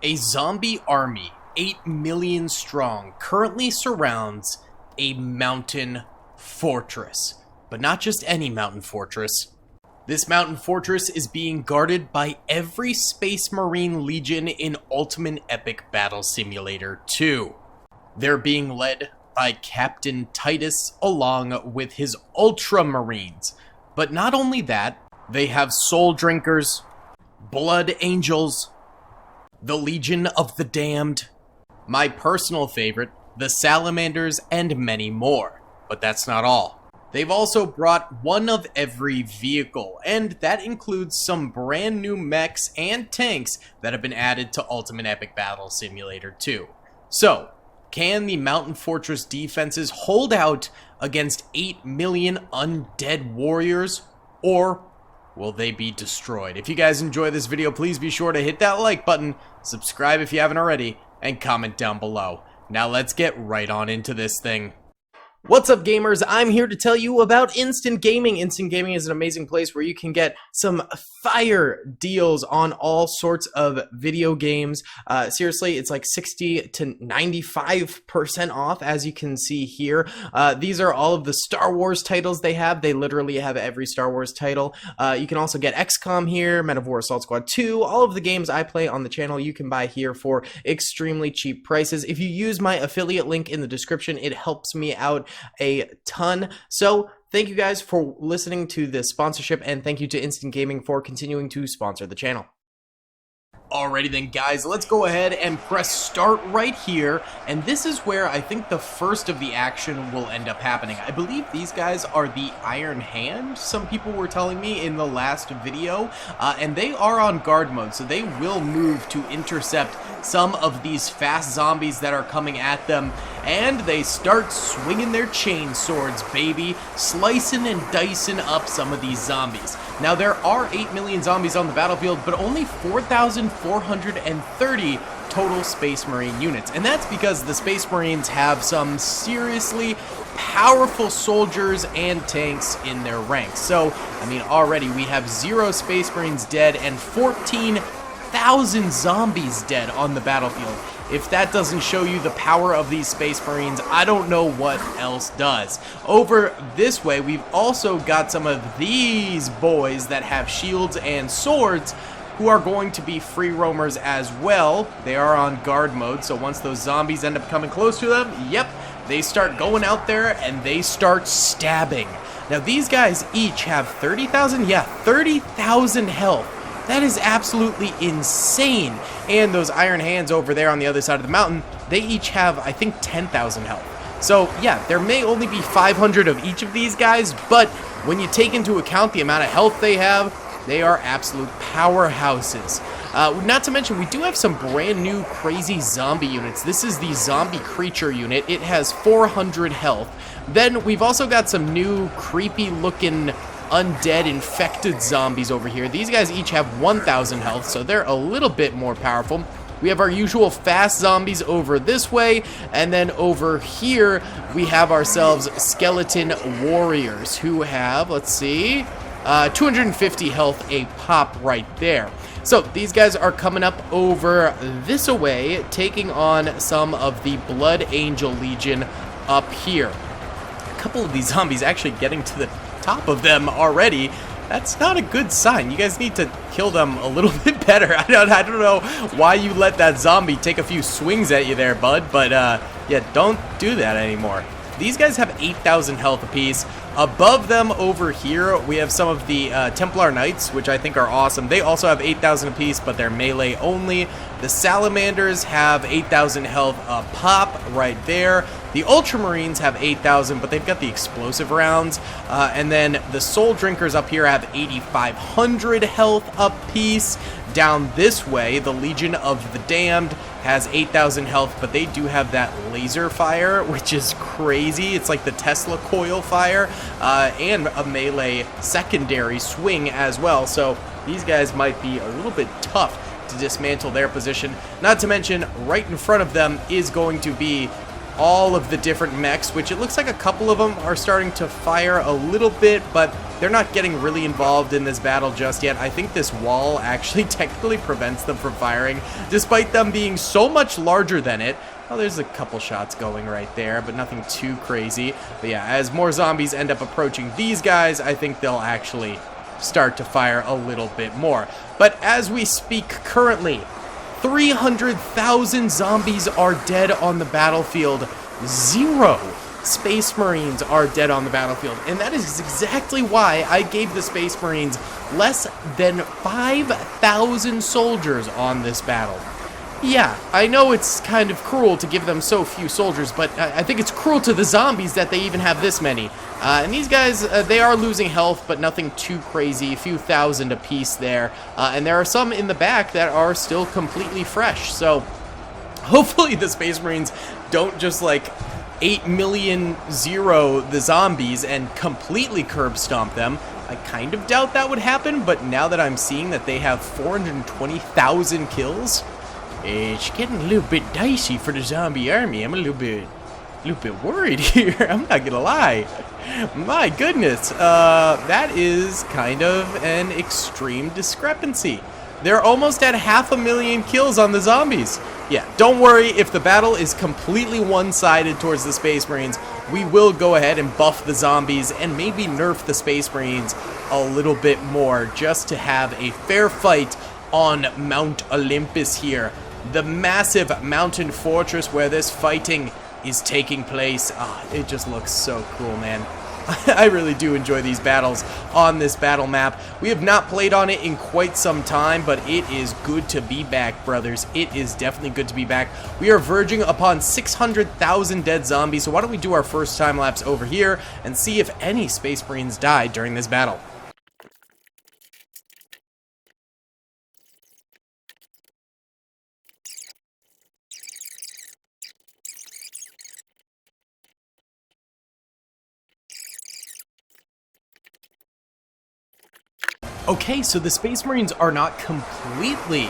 A zombie army, 8 million strong, currently surrounds a mountain fortress. But not just any mountain fortress. This mountain fortress is being guarded by every Space Marine Legion in Ultimate Epic Battle Simulator 2. They're being led by Captain Titus along with his Ultramarines. But not only that, they have Soul Drinkers, Blood Angels, the Legion of the Damned, my personal favorite, the Salamanders, and many more. But that's not all. They've also brought one of every vehicle, and that includes some brand new mechs and tanks that have been added to Ultimate Epic Battle Simulator 2. So, can the Mountain Fortress defenses hold out against 8 million undead warriors, or will they be destroyed? If you guys enjoy this video, please be sure to hit that like button, subscribe if you haven't already, and comment down below. Now let's get right on into this thing. What's up, gamers? I'm here to tell you about Instant Gaming. Instant Gaming is an amazing place where you can get some fire deals on all sorts of video games. Seriously, it's like 60 to 95% off, as you can see here. These are all of the Star Wars titles they have. They literally have every Star Wars title. You can also get XCOM here, Men of War Assault Squad 2. All of the games I play on the channel you can buy here for extremely cheap prices. If you use my affiliate link in the description, it helps me out a ton. So thank you guys for listening to this sponsorship, and thank you to Instant Gaming for continuing to sponsor the channel. Alrighty then, guys, let's go ahead and press start right here, and this is where I think the first of the action will end up happening. I believe these guys are the Iron Hand, some people were telling me in the last video, and they are on guard mode, so they will move to intercept some of these fast zombies that are coming at them, and they start swinging their chain swords, baby, slicing and dicing up some of these zombies. Now, there are 8 million zombies on the battlefield, but only 4,430 total Space Marine units. And that's because the Space Marines have some seriously powerful soldiers and tanks in their ranks. So, I mean, already we have 0 Space Marines dead and 14,000 zombies dead on the battlefield. If that doesn't show you the power of these Space Marines, I don't know what else does. Over this way, we've also got some of these boys that have shields and swords who are going to be free roamers as well. They are on guard mode, so once those zombies end up coming close to them, yep, they start going out there and they start stabbing. Now, these guys each have 30,000, yeah, 30,000 health. That is absolutely insane. And those Iron Hands over there on the other side of the mountain, they each have, I think, 10,000 health. So, yeah, there may only be 500 of each of these guys, but when you take into account the amount of health they have, they are absolute powerhouses. Not to mention, we do have some brand new crazy zombie units. This is the Zombie Creature unit. It has 400 health. Then we've also got some new creepy looking undead infected zombies over here. These guys each have 1,000 health, so they're a little bit more powerful. We have our usual fast zombies over this way, and then over here we have ourselves skeleton warriors who have, let's see, 250 health a pop right there. So these guys are coming up over this way, taking on some of the Blood Angel Legion up here. A couple of these zombies actually getting to the top of them already. That's not a good sign. You guys need to kill them a little bit better. I don't know why you let that zombie take a few swings at you there, bud, but yeah, don't do that anymore. These guys have 8,000 health apiece. Above them over here, we have some of the Templar Knights, which I think are awesome. They also have 8,000 apiece, but they're melee only. The Salamanders have 8,000 health a pop right there. The Ultramarines have 8,000, but they've got the explosive rounds. And then the Soul Drinkers up here have 8,500 health apiece. Down this way, the Legion of the Damned has 8,000 health, but they do have that laser fire, which is crazy. It's like the Tesla coil fire, and a melee secondary swing as well. So these guys might be a little bit tough to dismantle their position. Not to mention, right in front of them is going to be all of the different mechs, which it looks like a couple of them are starting to fire a little bit, but they're not getting really involved in this battle just yet. I think this wall actually technically prevents them from firing, despite them being so much larger than it. Oh, there's a couple shots going right there, but nothing too crazy. But yeah, as more zombies end up approaching these guys, I think they'll actually start to fire a little bit more. But as we speak currently, 300,000 zombies are dead on the battlefield. 0 Space Marines are dead on the battlefield. And that is exactly why I gave the Space Marines less than 5,000 soldiers on this battle. Yeah, I know it's kind of cruel to give them so few soldiers, but I think it's cruel to the zombies that they even have this many. And these guys, they are losing health, but nothing too crazy, a few thousand apiece there. And there are some in the back that are still completely fresh, so hopefully the Space Marines don't just like 8 million zero the zombies and completely curb stomp them. I kind of doubt that would happen, but now that I'm seeing that they have 420,000 kills, it's getting a little bit dicey for the zombie army. I'm a little bit worried here. I'm not gonna lie. My goodness, that is kind of an extreme discrepancy. They're almost at 500,000 kills on the zombies. Yeah, don't worry if the battle is completely one-sided towards the Space Marines. We will go ahead and buff the zombies and maybe nerf the Space Marines a little bit more just to have a fair fight on Mount Olympus here. The massive mountain fortress where this fighting is taking place. It just looks so cool, man. I really do enjoy these battles on this battle map. We have not played on it in quite some time, but it is good to be back, brothers. It is definitely good to be back. We are verging upon 600,000 dead zombies, so why don't we do our first time lapse over here and see if any Space Marines died during this battle. Okay, so the Space Marines are not completely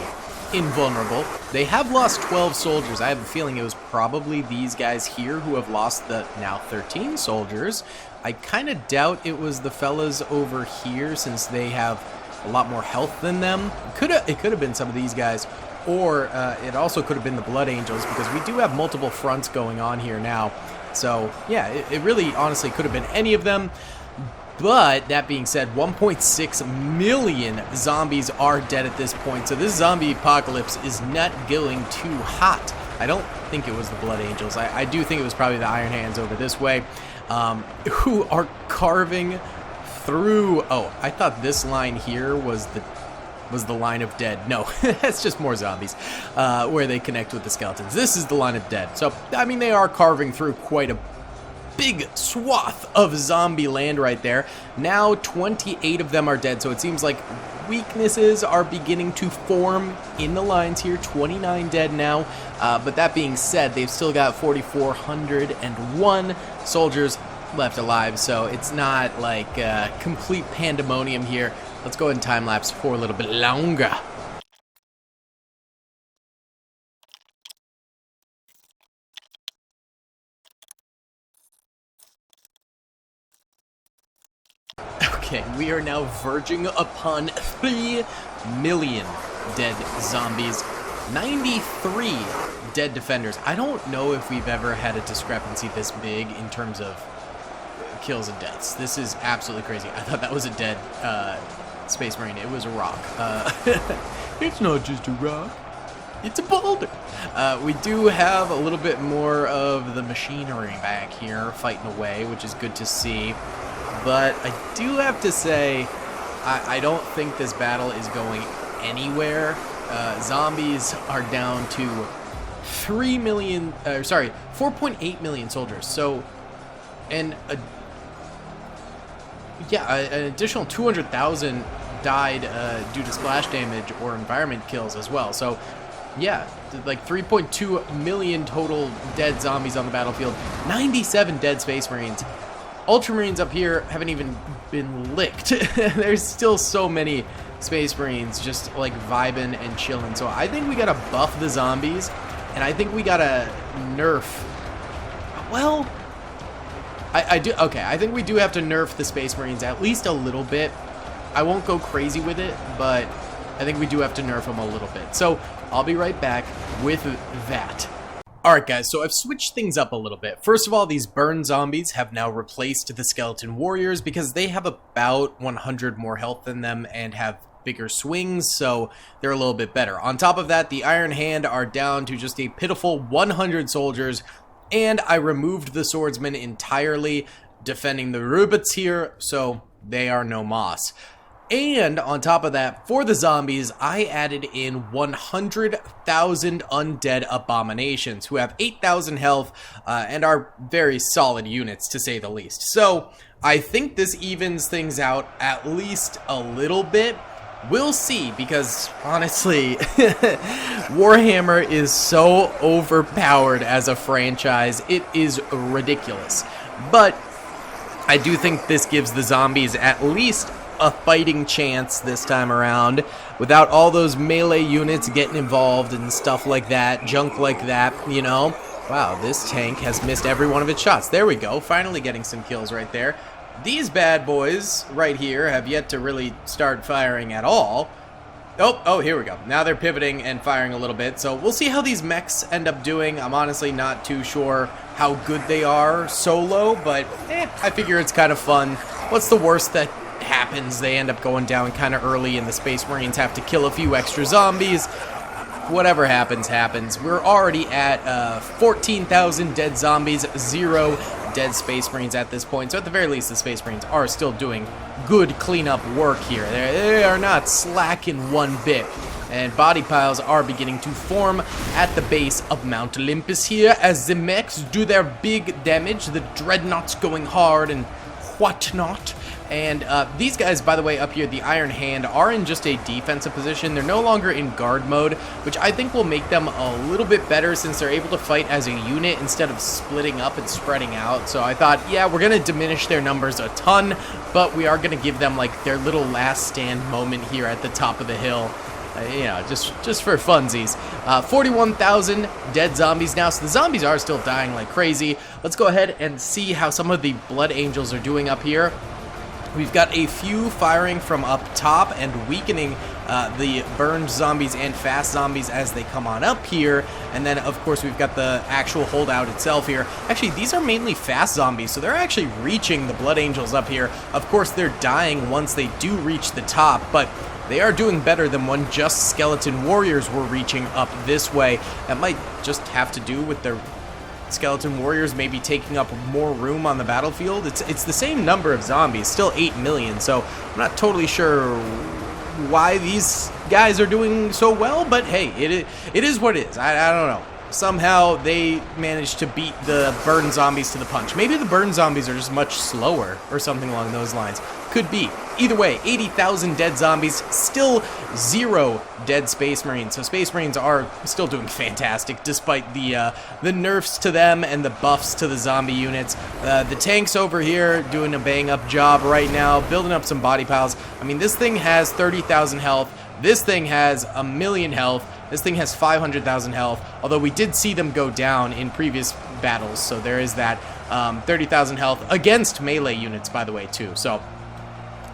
invulnerable. They have lost 12 soldiers. I have a feeling it was probably these guys here who have lost the now 13 soldiers. I kind of doubt it was the fellas over here since they have a lot more health than them. It could have been some of these guys, or it also could have been the Blood Angels because we do have multiple fronts going on here now. So yeah, it really honestly could have been any of them. But that being said, 1.6 million zombies are dead at this point, so this zombie apocalypse is not going too hot. I don't think it was the Blood Angels. I do think it was probably the Iron Hands over this way, who are carving through. Oh, I thought this line here was the line of dead. No, that's just more zombies where they connect with the skeletons. This is the line of dead. So I mean, they are carving through quite a big swath of zombie land right there. Now 28 of them are dead, so it seems like weaknesses are beginning to form in the lines here. 29 dead now, but that being said, they've still got 4,401 soldiers left alive, so it's not like complete pandemonium here. Let's go ahead and time lapse for a little bit longer. Okay, we are now verging upon 3 million dead zombies, 93 dead defenders. I don't know if we've ever had a discrepancy this big in terms of kills and deaths. This is absolutely crazy. I thought that was a dead Space Marine. It was a rock. It's not just a rock. It's a boulder. We do have a little bit more of the machinery back here fighting away, which is good to see. But I do have to say, I don't think this battle is going anywhere. Zombies are down to 4.8 million soldiers. So, and an additional 200,000 died due to splash damage or environment kills as well. So, yeah, like 3.2 million total dead zombies on the battlefield, 97 dead Space Marines. Ultramarines up here haven't even been licked. There's still so many Space Marines just like vibing and chilling. So I think we gotta buff the zombies, and I think we gotta nerf Well, I do. Okay, I think we do have to nerf the Space Marines at least a little bit. I won't go crazy with it, but I think we do have to nerf them a little bit. So I'll be right back with that. Alright guys, so I've switched things up a little bit. First of all, these burn zombies have now replaced the skeleton warriors because they have about 100 more health than them and have bigger swings, so they're a little bit better. On top of that, the Iron Hand are down to just a pitiful 100 soldiers, and I removed the swordsmen entirely, defending the robots here, so they are no moss. And on top of that, for the zombies, I added in 100,000 undead abominations who have 8,000 health and are very solid units, to say the least. So I think this evens things out at least a little bit. We'll see, because honestly, Warhammer is so overpowered as a franchise. It is ridiculous. But I do think this gives the zombies at least a fighting chance this time around without all those melee units getting involved and stuff like that, junk like that, you know. Wow, this tank has missed every one of its shots. There we go, finally getting some kills right there. These bad boys right here have yet to really start firing at all. Oh, here we go. Now they're pivoting and firing a little bit. So we'll see how these mechs end up doing. I'm honestly not too sure how good they are solo, but I figure it's kind of fun. What's the worst that happens? They end up going down kind of early and the Space Marines have to kill a few extra zombies. Whatever happens, happens. We're already at 14,000 dead zombies, 0 dead Space Marines at this point. So at the very least, the Space Marines are still doing good cleanup work here. They are not slacking one bit. And body piles are beginning to form at the base of Mount Olympus here as the mechs do their big damage. The dreadnoughts going hard and whatnot. And these guys, by the way, up here, the Iron Hand, are in just a defensive position. They're no longer in guard mode, which I think will make them a little bit better since they're able to fight as a unit instead of splitting up and spreading out. So I thought, yeah, we're going to diminish their numbers a ton, but we are going to give them like their little last stand moment here at the top of the hill. You know, just for funsies. 41,000 dead zombies now, so the zombies are still dying like crazy. Let's go ahead and see how some of the Blood Angels are doing up here. We've got a few firing from up top and weakening the burned zombies and fast zombies as they come on up here. And then, of course, we've got the actual holdout itself here. Actually, these are mainly fast zombies, so they're actually reaching the Blood Angels up here. Of course, they're dying once they do reach the top, but they are doing better than when just skeleton warriors were reaching up this way. That might just have to do with their skeleton warriors maybe taking up more room on the battlefield. It's the same number of zombies, still 8 million, so I'm not totally sure why these guys are doing so well, but hey, it is what it is. I don't know. Somehow they managed to beat the burn zombies to the punch. Maybe the burn zombies are just much slower or something along those lines. Could be. Either way, 80,000 dead zombies, still 0 dead Space Marines. So Space Marines are still doing fantastic despite the nerfs to them and the buffs to the zombie units. The tanks over here doing a bang-up job right now, building up some body piles. I mean, this thing has 30,000 health. This thing has 1,000,000 health. This thing has 500,000 health, although we did see them go down in previous battles, so there is that 30,000 health against melee units, by the way, too. So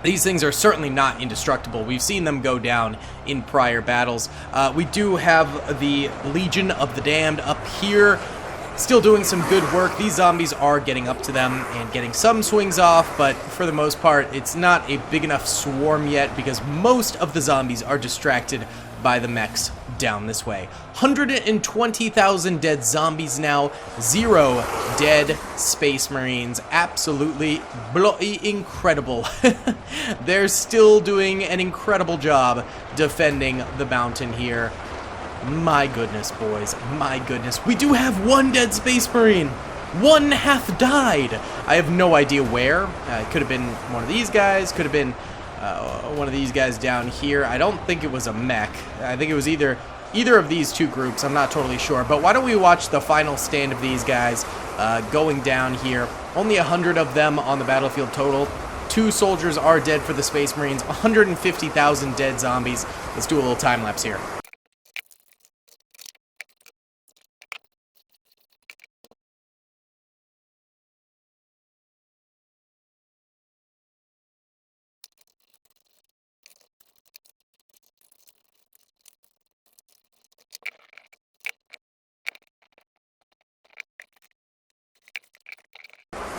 these things are certainly not indestructible. We've seen them go down in prior battles. We do have the Legion of the Damned up here, still doing some good work. These zombies are getting up to them and getting some swings off, but for the most part, it's not a big enough swarm yet because most of the zombies are distracted by the mechs down this way. 120,000 dead zombies now, 0 dead Space Marines. Absolutely bloody incredible. They're still doing an incredible job defending the mountain here. My goodness, boys, my goodness. We do have 1 dead Space Marine. 1 hath died. I have no idea where. It could have been one of these guys, could have been one of these guys down here. I don't think it was a mech. I think it was either of these two groups. I'm not totally sure. But why don't we watch the final stand of these guys going down here. Only 100 of them on the battlefield total. 2 soldiers are dead for the Space Marines. 150,000 dead zombies. Let's do a little time lapse here.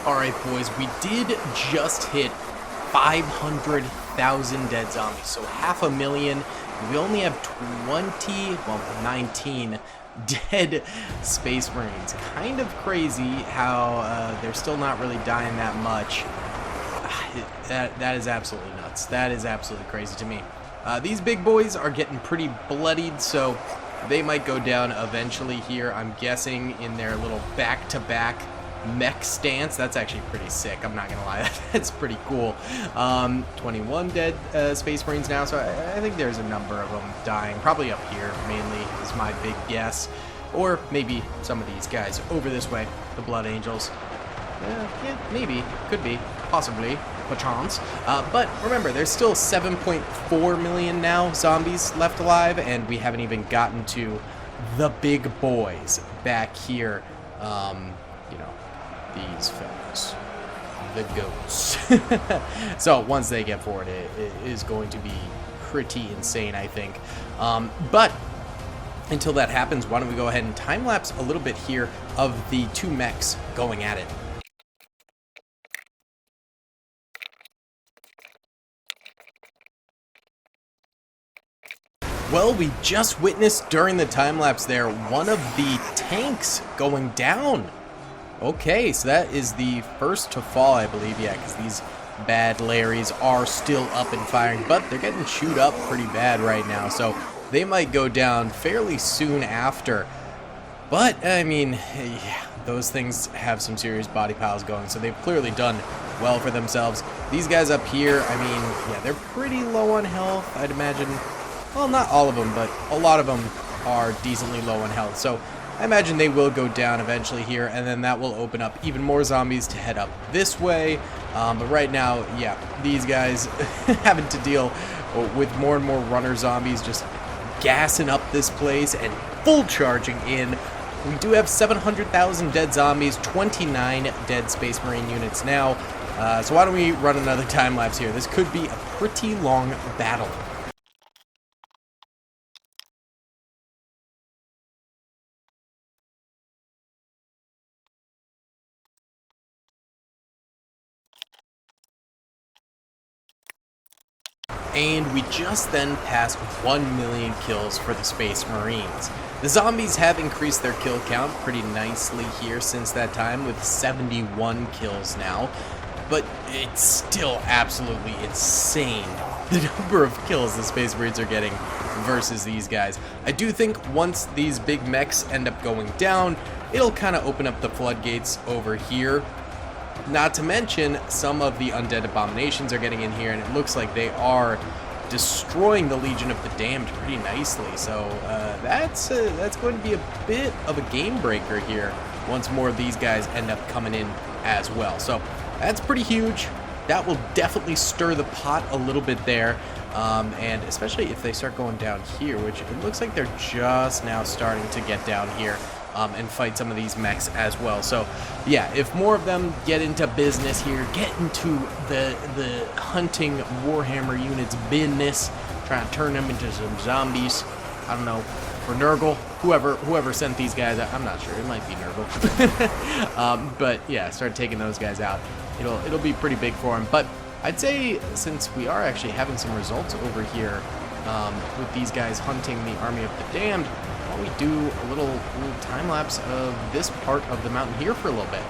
Alright, boys, we did just hit 500,000 dead zombies, so 500,000. We only have 19 dead Space Marines. Kind of crazy how they're still not really dying that much. That is absolutely nuts. That is absolutely crazy to me. These big boys are getting pretty bloodied, so they might go down eventually here. I'm guessing in their little back-to-back mech stance. That's actually pretty sick. I'm not gonna lie. That's pretty cool. 21 dead Space Marines now, so I think there's a number of them dying. Probably up here, mainly, is my big guess. Or maybe some of these guys over this way, the Blood Angels. Yeah, maybe. Could be. Possibly. Perchance. But remember, there's still 7.4 million now zombies left alive, and we haven't even gotten to the big boys back here. You know, these fellas. The goats. So, once they get forward, it is going to be pretty insane, I think. But until that happens, why don't we go ahead and time-lapse a little bit here of the two mechs going at it. Well, we just witnessed during the time-lapse there one of the tanks going down. Okay, so that is the first to fall, I believe. Yeah, because these bad Larrys are still up and firing, but they're getting chewed up pretty bad right now, so they might go down fairly soon after. But, I mean, yeah, those things have some serious body piles going, so they've clearly done well for themselves. These guys up here, I mean, yeah, they're pretty low on health, I'd imagine. Well, not all of them, but a lot of them are decently low on health. So I imagine they will go down eventually here, and then that will open up even more zombies to head up this way. But right now, yeah, these guys having to deal with more and more runner zombies just gassing up this place and full charging in. We do have 700,000 dead zombies, 29 dead Space Marine units now. So why don't we run another time lapse here? This could be a pretty long battle. And we just then passed 1 million kills for the Space Marines. The zombies have increased their kill count pretty nicely here since that time, with 71 kills now. But it's still absolutely insane, the number of kills the Space Marines are getting versus these guys. I do think once these big mechs end up going down, it'll kind of open up the floodgates over here. Not to mention, some of the undead abominations are getting in here, and it looks like they are destroying the Legion of the Damned pretty nicely. So that's going to be a bit of a game breaker here once more of these guys end up coming in as well. So that's pretty huge. That will definitely stir the pot a little bit there, and especially if they start going down here, which it looks like they're just now starting to get down here. And fight some of these mechs as well. So yeah, if more of them get into business here, get into the hunting Warhammer units business, trying to turn them into some zombies. I don't know, for Nurgle, whoever sent these guys out, I'm not sure, it might be Nurgle. But yeah, start taking those guys out. It'll be pretty big for them. But I'd say since we are actually having some results over here with these guys hunting the Army of the Damned, we do a little time lapse of this part of the mountain here for a little bit.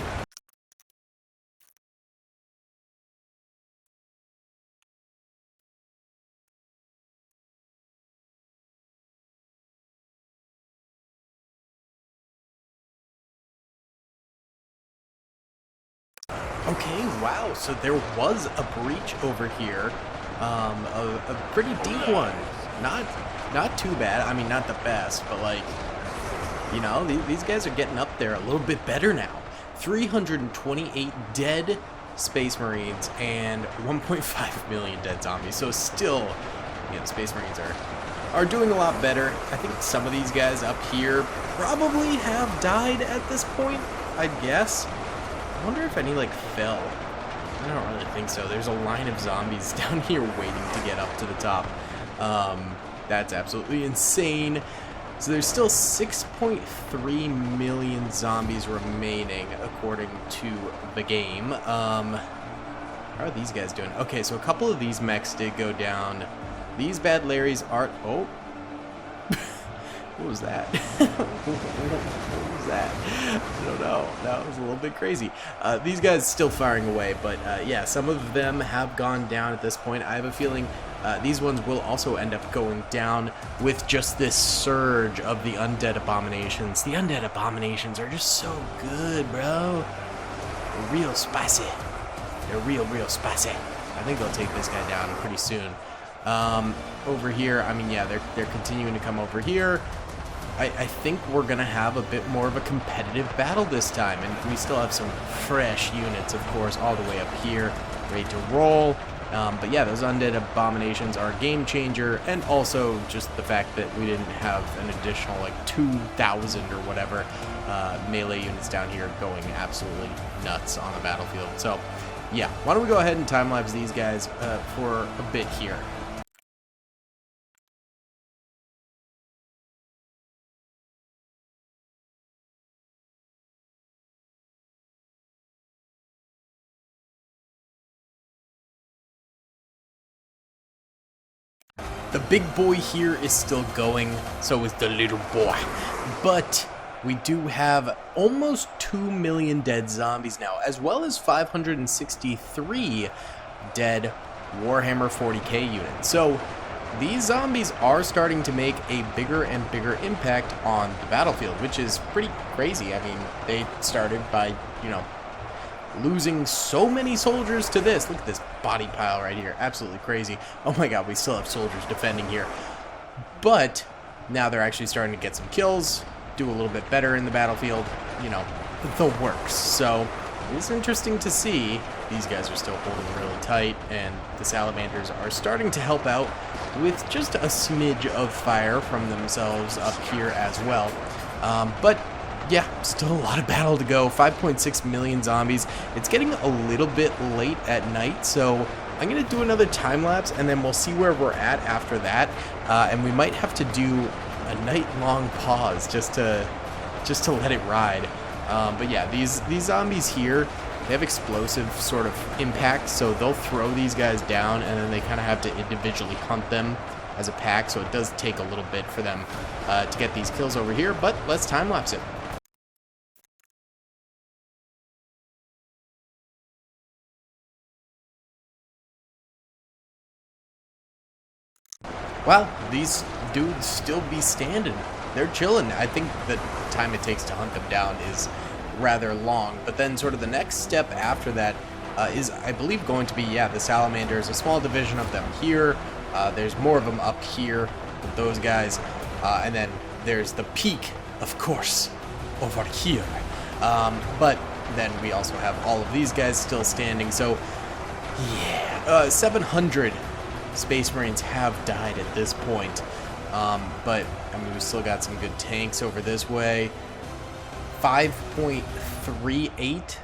Okay, wow, so there was a breach over here, a pretty deep one. Not too bad. I mean, not the best, but like, you know, these guys are getting up there a little bit better now. 328 dead Space Marines and 1.5 million dead zombies. So still, you know, Space Marines are doing a lot better. I think some of these guys up here probably have died at this point, I'd guess. I wonder if any, like, fell. I don't really think so. There's a line of zombies down here waiting to get up to the top. That's absolutely insane. So there's still 6.3 million zombies remaining, according to the game. How are these guys doing? Okay, so a couple of these mechs did go down. These bad Larrys are... Oh. What was that? What was that? I don't know. That was a little bit crazy. These guys still firing away, but yeah, some of them have gone down at this point. I have a feeling these ones will also end up going down with just this surge of the undead abominations. The undead abominations are just so good, bro. They're real spicy. They're real spicy. I think they'll take this guy down pretty soon. Over here, I mean, yeah, they're continuing to come over here. I think we're going to have a bit more of a competitive battle this time, and we still have some fresh units, of course, all the way up here, ready to roll. But yeah, those undead abominations are a game changer, and also just the fact that we didn't have an additional, like, 2,000 or whatever melee units down here going absolutely nuts on the battlefield. So, yeah, why don't we go ahead and time-lapse these guys for a bit here. The big boy here is still going, so is the little boy. But we do have almost 2 million dead zombies now, as well as 563 dead Warhammer 40k units. So these zombies are starting to make a bigger and bigger impact on the battlefield, which is pretty crazy. I mean, they started by, you know, losing so many soldiers to this. Look at this body pile right here. Absolutely crazy. Oh my god, we still have soldiers defending here. But now they're actually starting to get some kills, do a little bit better in the battlefield. You know, the works. So it's interesting to see. These guys are still holding really tight, and the salamanders are starting to help out with just a smidge of fire from themselves up here as well. But yeah, still a lot of battle to go. 5.6 million zombies. It's getting a little bit late at night, so I'm going to do another time-lapse, and then we'll see where we're at after that. And we might have to do a night-long pause just to let it ride. But yeah, these zombies here, they have explosive sort of impact, so they'll throw these guys down, and then they kind of have to individually hunt them as a pack, so it does take a little bit for them to get these kills over here, but let's time-lapse it. Well, these dudes still be standing. They're chilling. I think the time it takes to hunt them down is rather long. But then sort of the next step after that is, I believe, going to be, yeah, the salamanders, a small division of them here. There's more of them up here with those guys. And then there's the peak, of course, over here. But then we also have all of these guys still standing. So, yeah, 700 Space Marines have died at this point, but I mean, we still got some good tanks over this way. 5.38,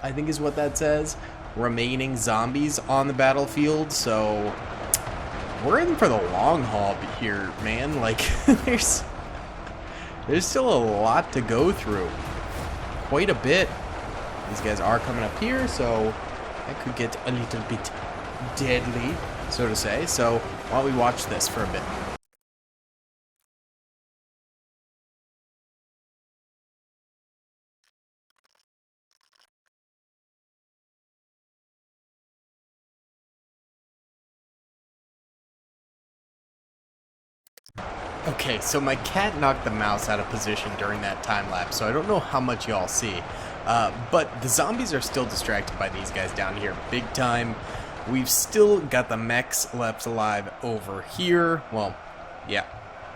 I think is what that says, remaining zombies on the battlefield, so we're in for the long haul here, man. Like, there's still a lot to go through, quite a bit. These guys are coming up here, so that could get a little bit deadly, so to say. So why don't we watch this for a bit. Okay, so my cat knocked the mouse out of position during that time lapse, so I don't know how much y'all see. But the zombies are still distracted by these guys down here big time. We've still got the mechs left alive over here. Well, yeah,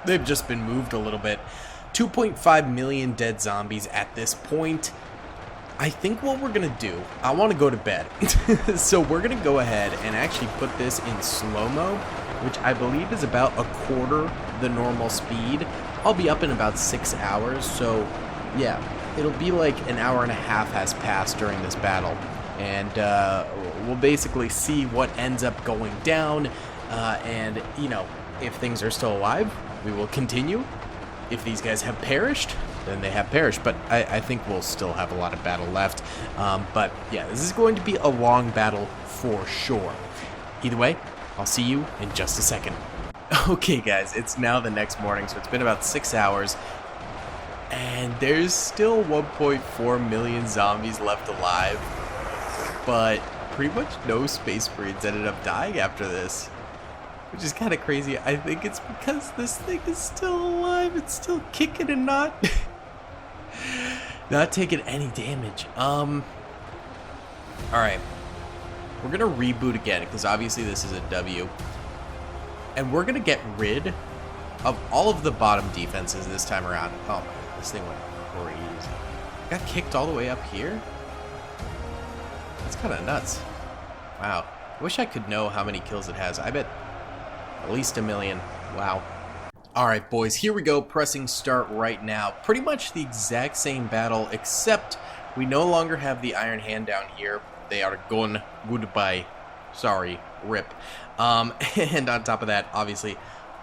they've just been moved a little bit. 2.5 million dead zombies at this point. I think what we're going to do, I want to go to bed. So we're going to go ahead and actually put this in slow-mo, which I believe is about a quarter the normal speed. I'll be up in about 6 hours, so yeah, it'll be like an hour and a half has passed during this battle. And we'll basically see what ends up going down, and, you know, if things are still alive, we will continue. if these guys have perished, then they have perished. But I think we'll still have a lot of battle left. But yeah, this is going to be a long battle for sure. Either way, I'll see you in just a second. Okay, guys, it's now the next morning, so it's been about 6 hours. And there's still 1.4 million zombies left alive. But pretty much no Space Marines ended up dying after this. Which is kind of crazy. I think it's because this thing is still alive. It's still kicking and not taking any damage. Alright. We're going to reboot again, because obviously this is a W. And we're going to get rid of all of the bottom defenses this time around. Oh, this thing went crazy. Got kicked all the way up here? That's kind of nuts. Wow. I wish I could know how many kills it has. I bet at least 1 million. Wow. Alright, boys, here we go. Pressing start right now. Pretty much the exact same battle, except we no longer have the Iron Hand down here. They are gone. Goodbye. Sorry. Rip. And on top of that, obviously,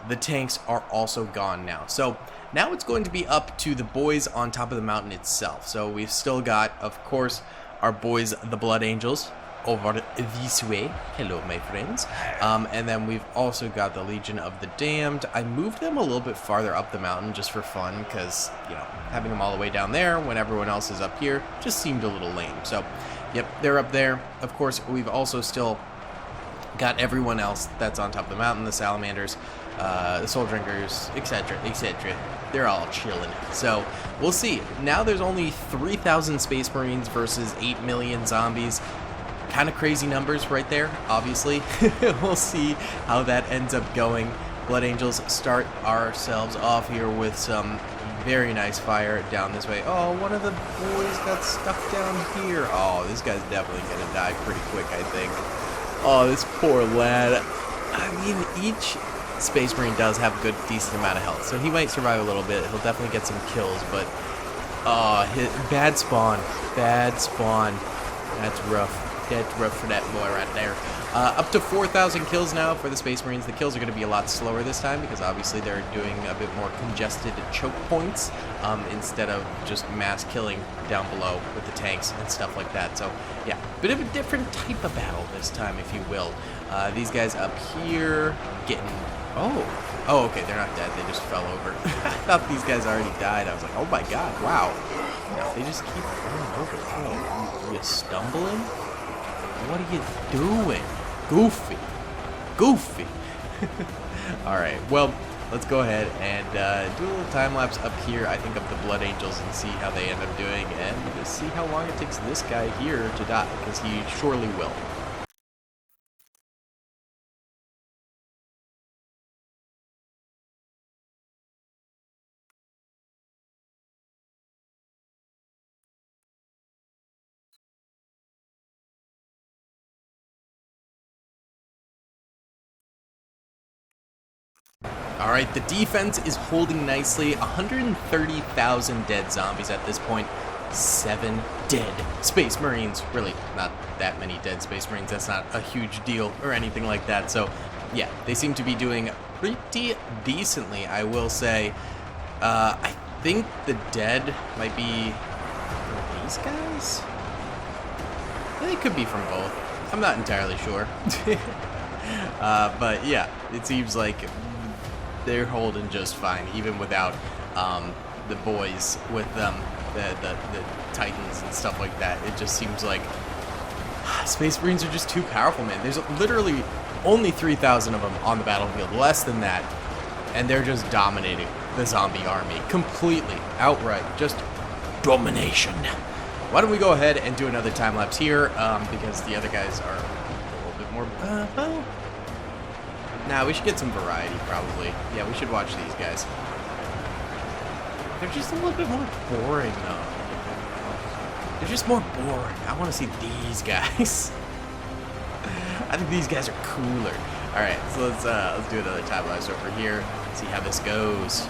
the tanks are also gone now. So now it's going to be up to the boys on top of the mountain itself. So we've still got, of course, our boys, the Blood Angels, over this way. Hello, my friends. And then we've also got the Legion of the Damned. I moved them a little bit farther up the mountain just for fun, because, you know, having them all the way down there when everyone else is up here just seemed a little lame. So, yep, they're up there. Of course, we've also still got everyone else that's on top of the mountain, the Salamanders, the Soul Drinkers, etc., etc. They're all chilling. So, we'll see. Now there's only 3,000 Space Marines versus 8 million zombies. Kind of crazy numbers right there, obviously. We'll see how that ends up going. Blood Angels start ourselves off here with some very nice fire down this way. Oh, one of the boys got stuck down here. Oh, this guy's definitely going to die pretty quick, I think. Oh, this poor lad. I mean, each Space Marine does have a good, decent amount of health, so he might survive a little bit. He'll definitely get some kills, but bad spawn. Bad spawn. That's rough. That's rough for that boy right there. Up to 4,000 kills now for the Space Marines. The kills are going to be a lot slower this time because obviously they're doing a bit more congested choke points instead of just mass killing down below with the tanks and stuff like that. So yeah, bit of a different type of battle this time, if you will. These guys up here getting... Oh, okay, they're not dead. They just fell over. I thought these guys already died. I was like, oh my god, wow. No, they just keep falling over. Oh, you stumbling? What are you doing? Goofy. Goofy. Alright, well, let's go ahead and do a little time-lapse up here, I think, of the Blood Angels and see how they end up doing, and see how long it takes this guy here to die, because he surely will. Alright, the defense is holding nicely. 130,000 dead zombies at this point. 7 dead Space Marines. Really, not that many dead Space Marines. That's not a huge deal or anything like that. So, yeah, they seem to be doing pretty decently, I will say. I think the dead might be from these guys? They could be from both. I'm not entirely sure. But yeah, it seems like they're holding just fine, even without the boys with them, the Titans and stuff like that. It just seems like Space Marines are just too powerful, man. There's literally only 3,000 of them on the battlefield, less than that, and they're just dominating the zombie army completely, outright, just domination. Why don't we go ahead and do another time lapse here, because the other guys are a little bit more, well, nah, we should get some variety, probably. Yeah, we should watch these guys. They're just a little bit more boring, though. They're just more boring. I want to see these guys. I think these guys are cooler. All right, so let's do another time lapse over here. See how this goes.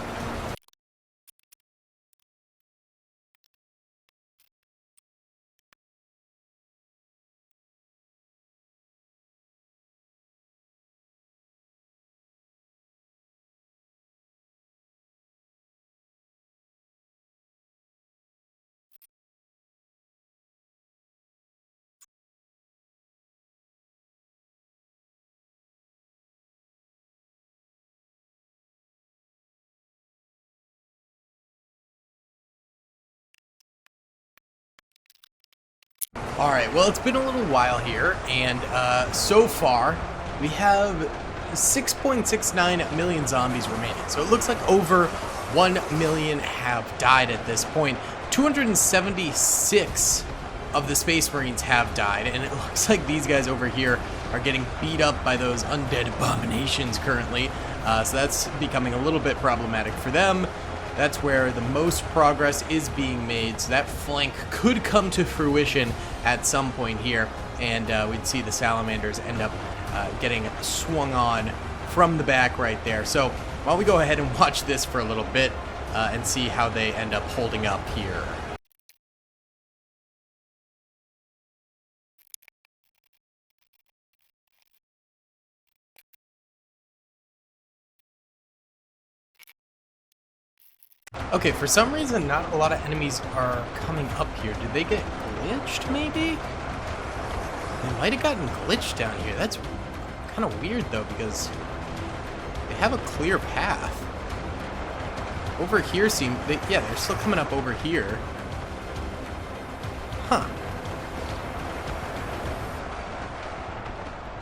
Alright, well, it's been a little while here, and so far, we have 6.69 million zombies remaining. So it looks like over 1 million have died at this point. 276 of the Space Marines have died, and it looks like these guys over here are getting beat up by those undead abominations currently. So that's becoming a little bit problematic for them. That's where the most progress is being made, so that flank could come to fruition at some point here, and we'd see the salamanders end up getting swung on from the back right there. So why don't we go ahead and watch this for a little bit and see how they end up holding up here. Okay, for some reason, not a lot of enemies are coming up here. Did they get glitched, maybe? They might have gotten glitched down here. That's kind of weird, though, because they have a clear path. Over here yeah, they're still coming up over here. Huh.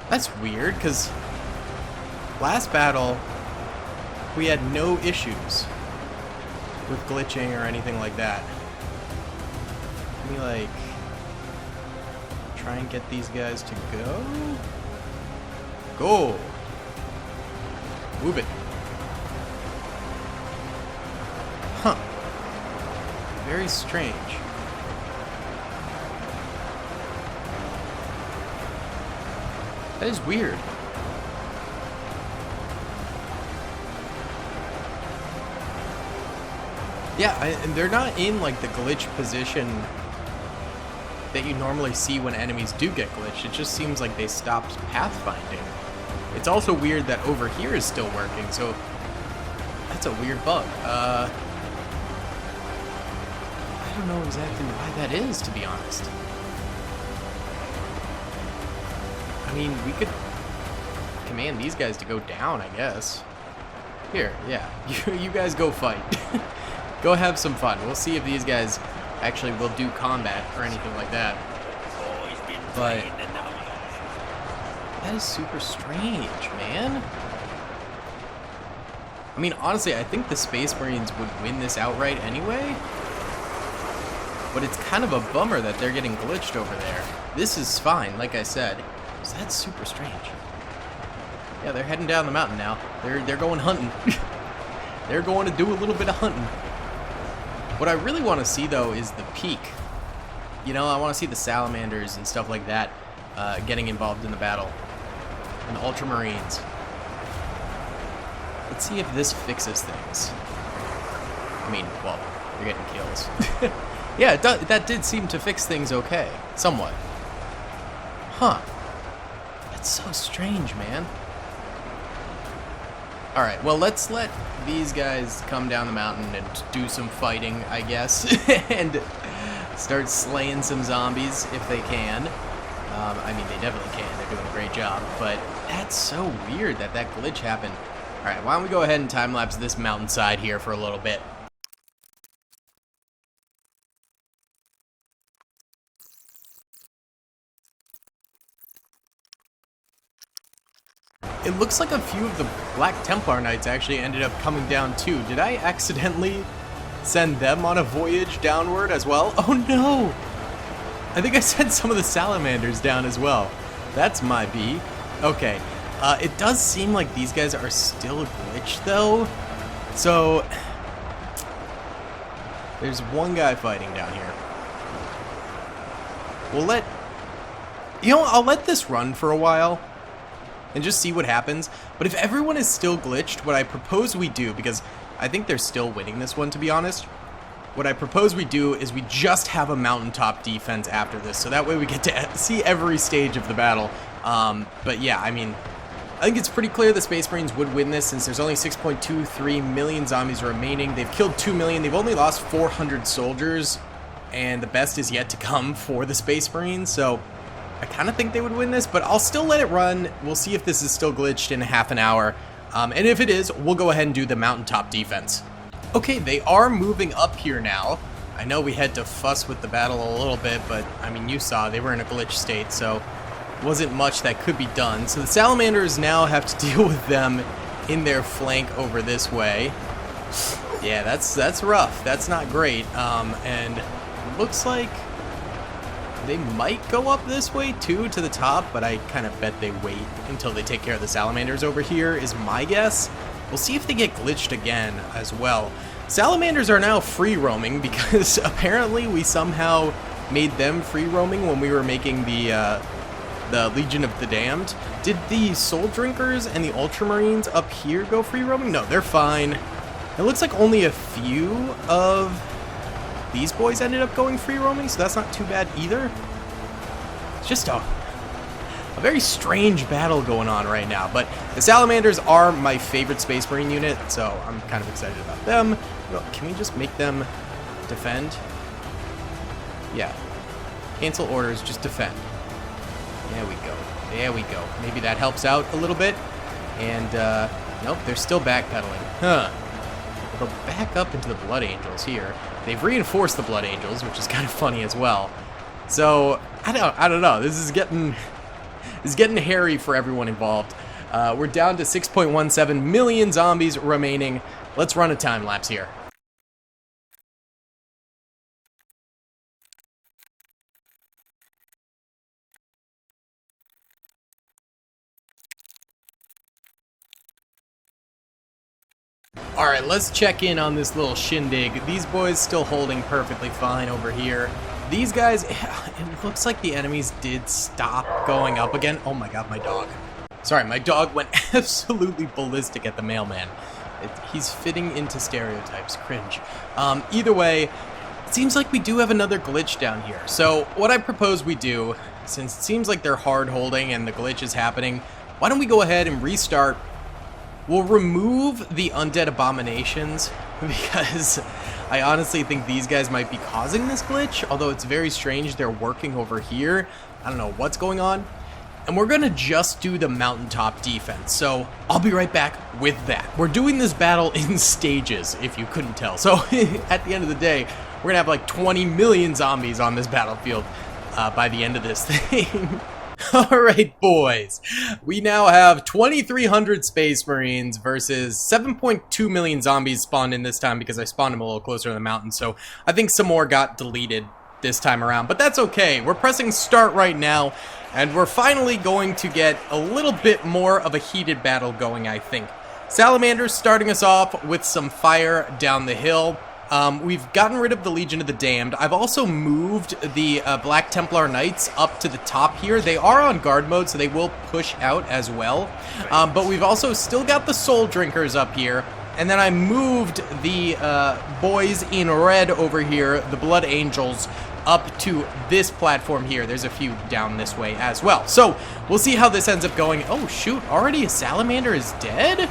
That's weird, because last battle, we had no issues with glitching or anything like that. Let me, like, try and get these guys to go. Go! Move it. Huh. Very strange. That is weird. Yeah, and they're not in, like, the glitch position that you normally see when enemies do get glitched. It just seems like they stopped pathfinding. It's also weird that over here is still working, so that's a weird bug. I don't know exactly why that is, to be honest. I mean, we could command these guys to go down, I guess. Here, yeah, you guys go fight. Go have some fun. We'll see if these guys actually will do combat or anything like that. But that is super strange, man. I mean, honestly, I think the Space Marines would win this outright anyway. But it's kind of a bummer that they're getting glitched over there. This is fine, like I said. So that's super strange. Yeah, they're heading down the mountain now. They're going hunting. They're going to do a little bit of hunting. What I really want to see, though, is the peak. You know, I want to see the salamanders and stuff like that getting involved in the battle. And the ultramarines. Let's see if this fixes things. I mean, well, they're getting kills. Yeah, that did seem to fix things okay. Somewhat. Huh. That's so strange, man. Alright, well, let's let these guys come down the mountain and do some fighting, I guess. And start slaying some zombies if they can. I mean, they definitely can. They're doing a great job. But that's so weird that glitch happened. Alright, why don't we go ahead and time-lapse this mountainside here for a little bit. It looks like a few of the Black Templar Knights actually ended up coming down too. Did I accidentally send them on a voyage downward as well? Oh no! I think I sent some of the salamanders down as well. That's my B. Okay. It does seem like these guys are still glitched though. So there's one guy fighting down here. I'll let this run for a while and just see what happens. But if everyone is still glitched, what I propose we do, because I think they're still winning this one, to be honest, what I propose we do is we just have a mountaintop defense after this, so that way we get to see every stage of the battle. But yeah, I mean, I think it's pretty clear the Space Marines would win this since there's only 6.23 million zombies remaining. They've killed 2 million. They've only lost 400 soldiers, and the best is yet to come for the Space Marines, so I kind of think they would win this, but I'll still let it run. We'll see if this is still glitched in half an hour. And if it is, we'll go ahead and do the mountaintop defense. Okay, they are moving up here now. I know we had to fuss with the battle a little bit, but I mean, you saw they were in a glitch state, so wasn't much that could be done. So the salamanders now have to deal with them in their flank over this way. Yeah, that's rough. That's not great. And it looks like they might go up this way too to the top, but I kind of bet they wait until they take care of the salamanders over here is my guess. We'll see if they get glitched again as well. Salamanders are now free roaming because apparently we somehow made them free roaming when we were making the Legion of the Damned. Did the Soul Drinkers and the Ultramarines up here go free roaming? No, they're fine. It looks like only a few of these boys ended up going free roaming, so that's not too bad either. It's just a very strange battle going on right now, but the Salamanders are my favorite Space Marine unit, so I'm kind of excited about them. Well, can we just make them defend? Yeah. Cancel orders, just defend. There we go. There we go. Maybe that helps out a little bit. And, nope, they're still backpedaling. Huh. We'll go back up into the Blood Angels here. They've reinforced the Blood Angels, which is kind of funny as well. So, I don't know. This is getting hairy for everyone involved. We're down to 6.17 million zombies remaining. Let's run a time lapse here. Alright, let's check in on this little shindig. These boys still holding perfectly fine over here. These guys, it looks like the enemies did stop going up again. Oh my god, my dog. Sorry, my dog went absolutely ballistic at the mailman. He's fitting into stereotypes. Cringe. Either way, it seems like we do have another glitch down here. So what I propose we do, since it seems like they're hard holding and the glitch is happening, why don't we go ahead and restart. We'll remove the undead abominations because I honestly think these guys might be causing this glitch, although it's very strange they're working over here. I don't know what's going on. And we're gonna just do the mountaintop defense, so I'll be right back with that. We're doing this battle in stages, if you couldn't tell. So at the end of the day, we're gonna have like 20 million zombies on this battlefield by the end of this thing. Alright, boys. We now have 2,300 Space Marines versus 7.2 million zombies spawned in this time because I spawned them a little closer to the mountain, so I think some more got deleted this time around, but that's okay. We're pressing start right now, and we're finally going to get a little bit more of a heated battle going, I think. Salamanders starting us off with some fire down the hill. We've gotten rid of the Legion of the Damned. I've also moved the Black Templar Knights up to the top here. They are on guard mode, so they will push out as well. But we've also still got the Soul Drinkers up here. And then I moved the boys in red over here, the Blood Angels, up to this platform here. There's a few down this way as well. So we'll see how this ends up going. Oh, shoot. Already a Salamander is dead?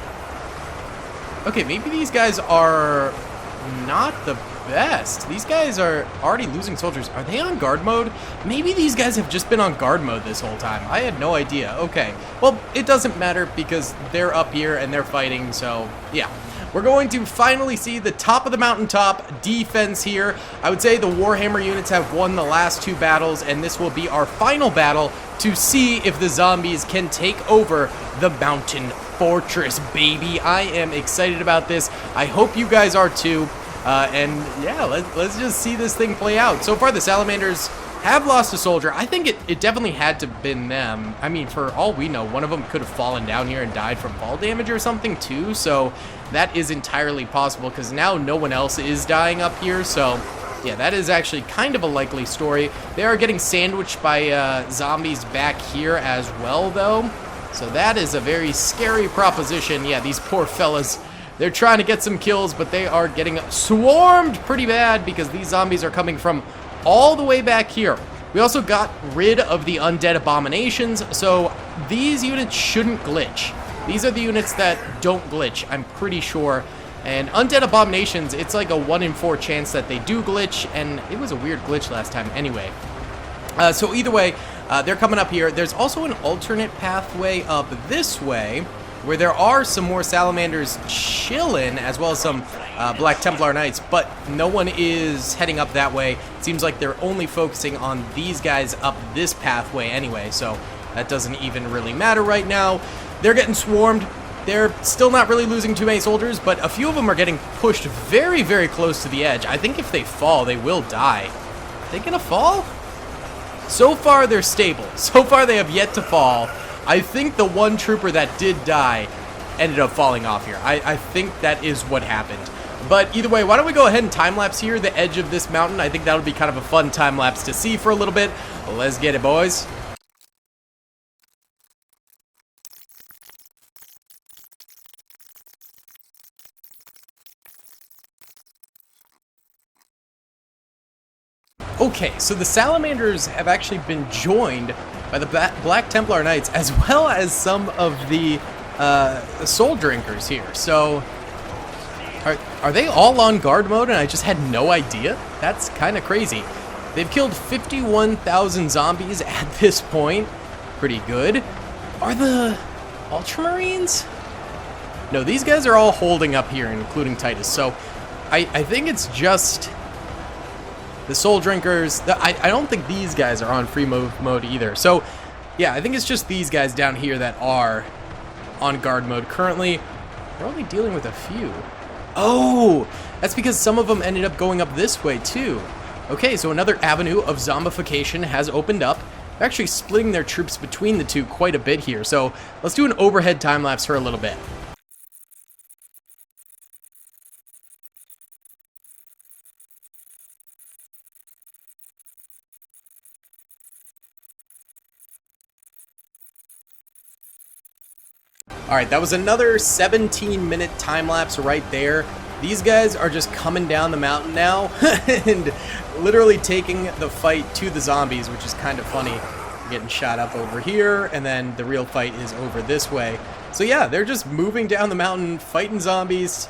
Okay, maybe these guys are not the best. These guys are already losing soldiers. Are they on guard mode? Maybe these guys have just been on guard mode this whole time. I had no idea. Okay. Well, it doesn't matter because they're up here and they're fighting, so yeah. We're going to finally see the top of the mountaintop defense here. I would say the Warhammer units have won the last two battles, and this will be our final battle to see if the zombies can take over the mountain fortress, baby. I am excited about this. I hope you guys are too. And yeah, let's just see this thing play out. So far, the Salamanders have lost a soldier. I think it definitely had to have been them. I mean, for all we know, one of them could have fallen down here and died from fall damage or something too. So that is entirely possible because now no one else is dying up here. So yeah, that is actually kind of a likely story. They are getting sandwiched by zombies back here as well, though. So that is a very scary proposition. Yeah, these poor fellas, they're trying to get some kills, but they are getting swarmed pretty bad because these zombies are coming from all the way back here. We also got rid of the undead abominations, so these units shouldn't glitch. These are the units that don't glitch, I'm pretty sure. And undead abominations, it's like a 1 in 4 chance that they do glitch, and it was a weird glitch last time anyway. So either way, they're coming up here. There's also an alternate pathway up this way. where there are some more salamanders chilling, as well as some Black Templar Knights, but no one is heading up that way. It seems like they're only focusing on these guys up this pathway anyway, so that doesn't even really matter right now. They're getting swarmed. They're still not really losing too many soldiers, but a few of them are getting pushed very, very close to the edge. I think if they fall, they will die. Are they gonna fall? So far, they're stable. So far, they have yet to fall. I think the one trooper that did die ended up falling off here. I think that is what happened. But either way, why don't we go ahead and time-lapse here, the edge of this mountain. I think that would be kind of a fun time-lapse to see for a little bit. Let's get it, boys. Okay, so the Salamanders have actually been joined by the Black Templar Knights, as well as some of the Soul Drinkers here. So, are they all on guard mode and I just had no idea? That's kind of crazy. They've killed 51,000 zombies at this point. Pretty good. Are the Ultramarines? No, these guys are all holding up here, including Titus. So, I think it's just the Soul Drinkers. I don't think these guys are on free mode either. So, yeah, I think it's just these guys down here that are on guard mode currently. We're only dealing with a few. Oh, that's because some of them ended up going up this way too. Okay, so another avenue of zombification has opened up. They're actually splitting their troops between the two quite a bit here. So let's do an overhead time lapse for a little bit. Alright, that was another 17-minute time-lapse right there. These guys are just coming down the mountain now and literally taking the fight to the zombies, which is kind of funny. Getting shot up over here, and then the real fight is over this way. So yeah, they're just moving down the mountain, fighting zombies,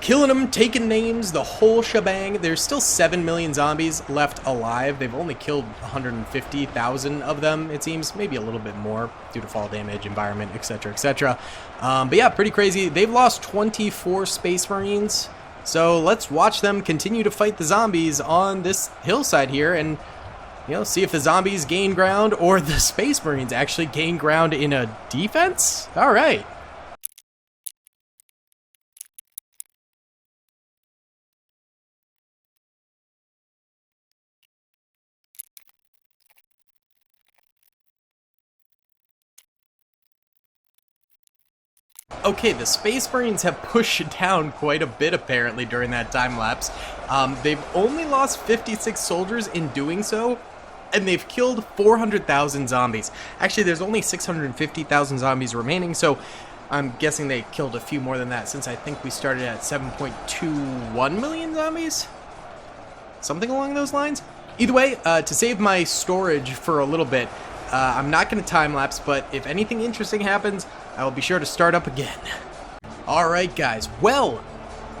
killing them, taking names, the whole shebang. There's still 7 million zombies left alive. They've only killed 150,000 of them, it seems. Maybe a little bit more due to fall damage, environment, etc., etc. But yeah, pretty crazy. They've lost 24 Space Marines. So let's watch them continue to fight the zombies on this hillside here and, you know, see if the zombies gain ground or the Space Marines actually gain ground in a defense. All right. Okay, the Space Marines have pushed down quite a bit apparently during that time lapse. They've only lost 56 soldiers in doing so, and they've killed 400,000 zombies. Actually, there's only 650,000 zombies remaining, so I'm guessing they killed a few more than that, since I think we started at 7.21 million zombies? Something along those lines? Either way, to save my storage for a little bit, I'm not going to time-lapse, but if anything interesting happens, I will be sure to start up again. Alright guys, well,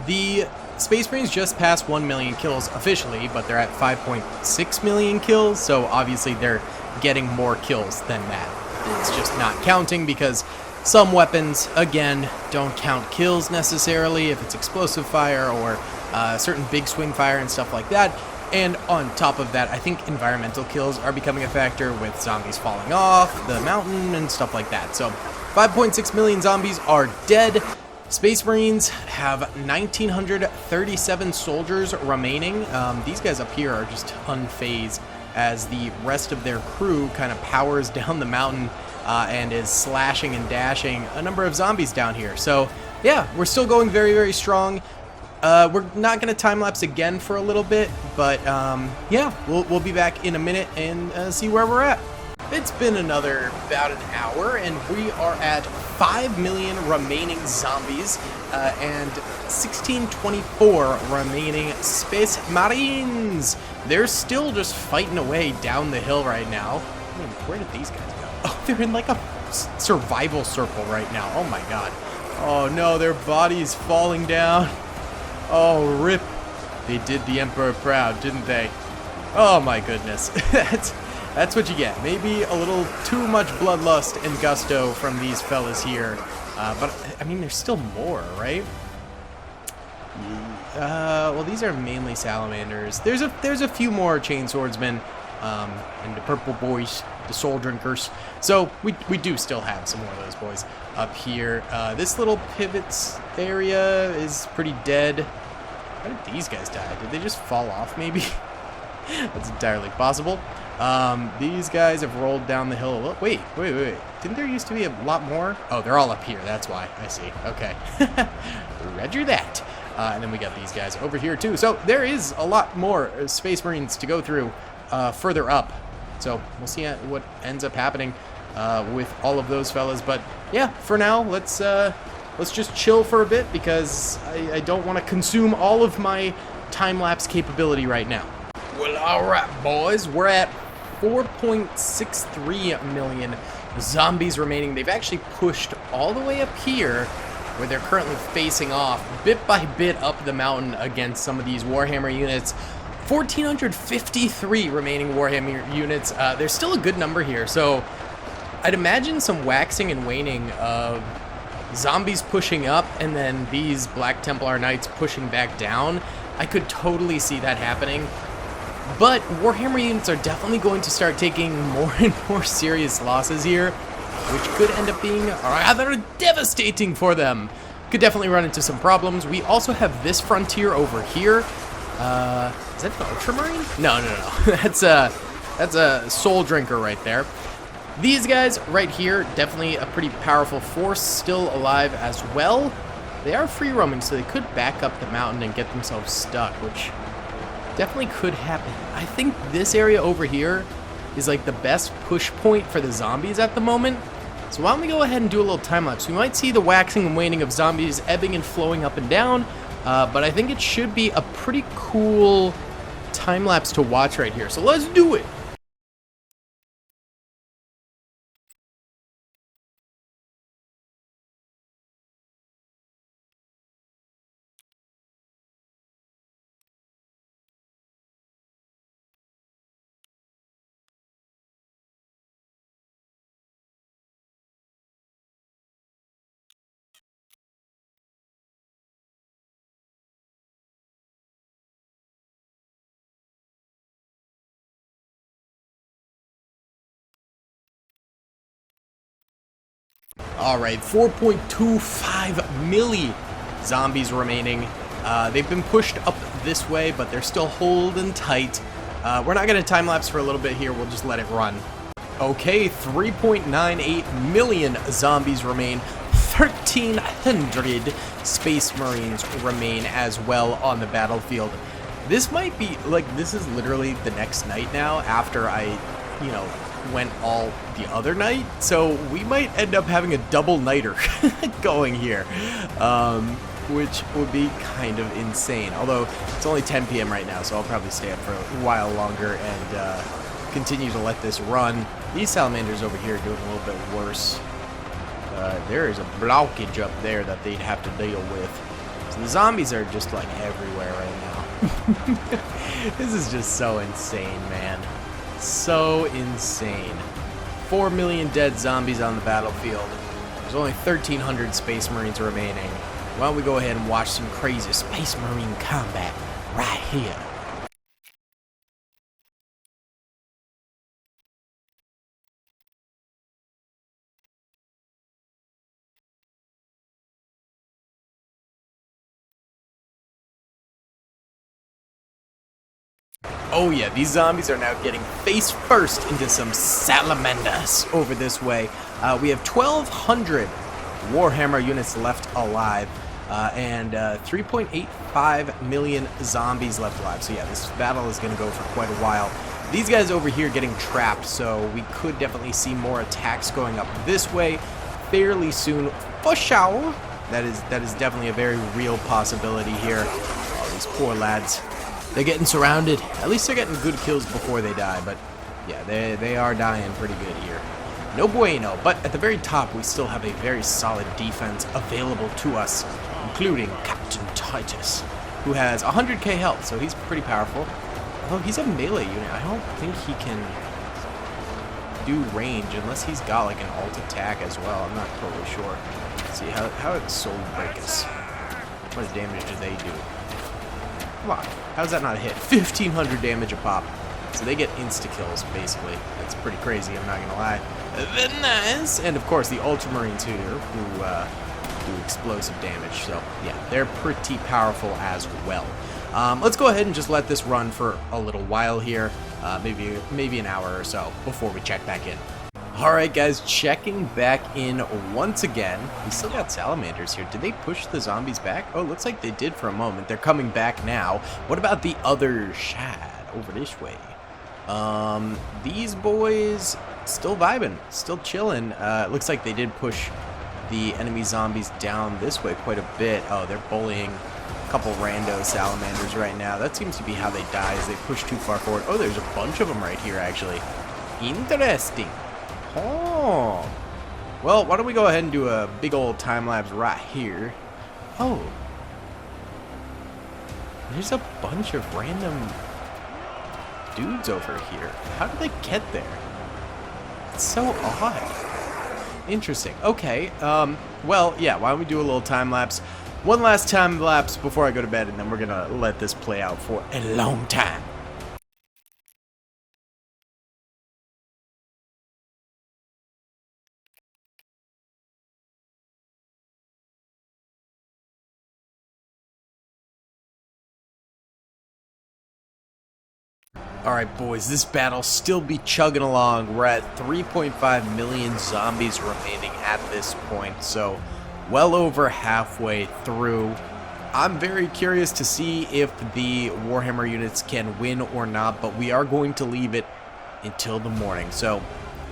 the Space Marines just passed 1 million kills officially, but they're at 5.6 million kills, so obviously they're getting more kills than that. It's just not counting because some weapons, again, don't count kills necessarily if it's explosive fire or certain big swing fire and stuff like that. And on top of that, I think environmental kills are becoming a factor with zombies falling off the mountain and stuff like that. So 5.6 million zombies are dead. Space Marines have 1,937 soldiers remaining. These guys up here are just unfazed as the rest of their crew kind of powers down the mountain and is slashing and dashing a number of zombies down here. So yeah, we're still going very, very strong. We're not going to time-lapse again for a little bit, but yeah, we'll be back in a minute and see where we're at. It's been about an hour, and we are at 5 million remaining zombies and 1,624 remaining Space Marines. They're still just fighting away down the hill right now. I mean, where did these guys go? Oh, they're in like a survival circle right now. Oh my god. Oh no, their body's falling down. Oh, rip. They did the Emperor proud, didn't they? Oh my goodness. That's what you get. Maybe a little too much bloodlust and gusto from these fellas here. But, I mean, there's still more, right? Well, these are mainly salamanders. There's a few more chain swordsmen, and the purple boys, the soul drinkers. So we do still have some more of those boys up here. This little pivots area is pretty dead. How did these guys die? Did they just fall off, maybe? That's entirely possible. These guys have rolled down the hill. Oh, wait. Didn't there used to be a lot more? Oh, they're all up here. That's why. I see. Okay. Roger that. And then we got these guys over here, too. So there is a lot more Space Marines to go through further up. So we'll see what ends up happening with all of those fellas. But, yeah, for now, let's just chill for a bit because I don't want to consume all of my time-lapse capability right now. Well, all right, boys. We're at 4.63 million zombies remaining. They've actually pushed all the way up here where they're currently facing off bit by bit up the mountain against some of these Warhammer units. 1,453 remaining Warhammer units. There's still a good number here, so I'd imagine some waxing and waning of zombies pushing up and then these Black Templar Knights pushing back down. I could totally see that happening. But Warhammer units are definitely going to start taking more and more serious losses here, which could end up being rather devastating for them. Could definitely run into some problems. We also have this frontier over here. Is that an Ultramarine? No. That's a Soul Drinker right there. These guys right here, definitely a pretty powerful force, still alive as well. They are free roaming, so they could back up the mountain and get themselves stuck, which definitely could happen. I think this area over here is like the best push point for the zombies at the moment. So why don't we go ahead and do a little time lapse. We might see the waxing and waning of zombies ebbing and flowing up and down, but I think it should be a pretty cool time lapse to watch right here. So let's do it. Alright, 4.25 milli zombies remaining. They've been pushed up this way, but they're still holding tight. We're not going to time-lapse for a little bit here. We'll just let it run. Okay, 3.98 million zombies remain. 1,300 Space Marines remain as well on the battlefield. This might be, like, this is literally the next night now after I, went all the other night, so we might end up having a double nighter going here, which would be kind of insane. Although it's only 10 p.m. right now, so I'll probably stay up for a while longer and continue to let this run. These salamanders over here are doing a little bit worse. There is a blockage up there that they'd have to deal with. So the zombies are just like everywhere right now. This is just so insane, man. So insane. 4 million dead zombies on the battlefield. There's only 1,300 Space Marines remaining. Why don't we go ahead and watch some crazy Space Marine combat right here. Oh yeah, these zombies are now getting face first into some salamanders over this way. We have 1,200 Warhammer units left alive, and 3.85 million zombies left alive. So yeah, this battle is going to go for quite a while. These guys over here getting trapped, so we could definitely see more attacks going up this way fairly soon. For sure. That is definitely a very real possibility here. Oh, these poor lads. They're getting surrounded. At least they're getting good kills before they die, but yeah, they are dying pretty good here. No bueno, but at the very top, we still have a very solid defense available to us, including Captain Titus, who has 100k health, so he's pretty powerful. Although he's a melee unit, I don't think he can... do range unless he's got like an alt attack as well. I'm not totally sure. Let's see how it's Soul Breakers. What damage do they do? Come on, how's that not a hit? 1,500 damage a pop. So they get insta-kills, basically. That's pretty crazy, I'm not gonna lie. Very nice! And of course, the Ultramarines here, who do explosive damage. So, yeah, they're pretty powerful as well. Let's go ahead and just let this run for a little while here. Maybe an hour or so before we check back in. Alright guys, checking back in once again. We still got salamanders here. Did they push the zombies back? Oh, looks like they did for a moment. They're coming back now. What about the other shad over this way? These boys still vibing, still chilling. It looks like they did push the enemy zombies down this way quite a bit. Oh, they're bullying a couple rando salamanders right now. That seems to be how they die, is they push too far forward. Oh, there's a bunch of them right here, actually. Interesting. Oh. Well, why don't we go ahead and do a big old time lapse right here. Oh. There's a bunch of random dudes over here. How did they get there? It's so odd. Interesting. Okay. Well, yeah, why don't we do a little time lapse? One last time lapse before I go to bed, and then we're gonna let this play out for a long time. Alright boys, this battle still be chugging along. We're at 3.5 million zombies remaining at this point, so well over halfway through. I'm very curious to see if the Warhammer units can win or not, but we are going to leave it until the morning. So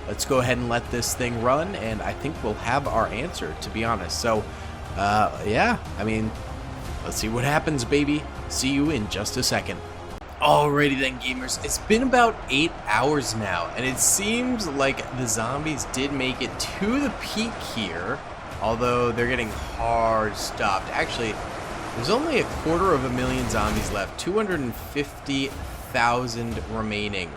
let's go ahead and let this thing run, and I think we'll have our answer, to be honest. So, yeah, I mean, let's see what happens, baby. See you in just a second. Alrighty then, gamers, it's been about 8 hours now, and it seems like the zombies did make it to the peak here, although they're getting hard stopped. Actually, there's only 250,000 zombies left, 250,000 remaining,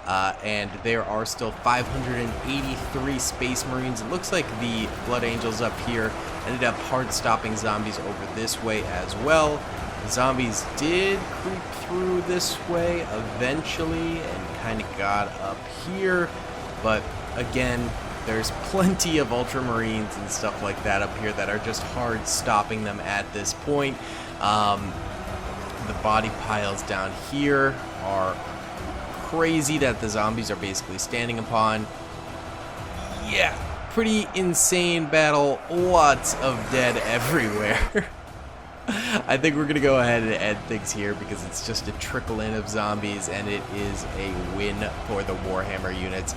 and there are still 583 Space Marines. It looks like the Blood Angels up here ended up hard stopping zombies over this way as well. The zombies did creep through this way eventually and kind of got up here, but again, there's plenty of Ultramarines and stuff like that up here that are just hard stopping them at this point. The body piles down here are crazy that the zombies are basically standing upon. Yeah, pretty insane battle, lots of dead everywhere. I think we're going to go ahead and end things here because it's just a trickle in of zombies and it is a win for the Warhammer units.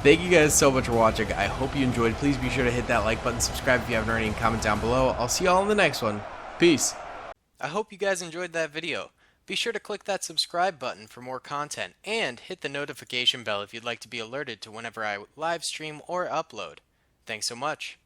Thank you guys so much for watching. I hope you enjoyed. Please be sure to hit that like button, subscribe if you haven't already, and comment down below. I'll see you all in the next one. Peace. I hope you guys enjoyed that video. Be sure to click that subscribe button for more content and hit the notification bell if you'd like to be alerted to whenever I live stream or upload. Thanks so much.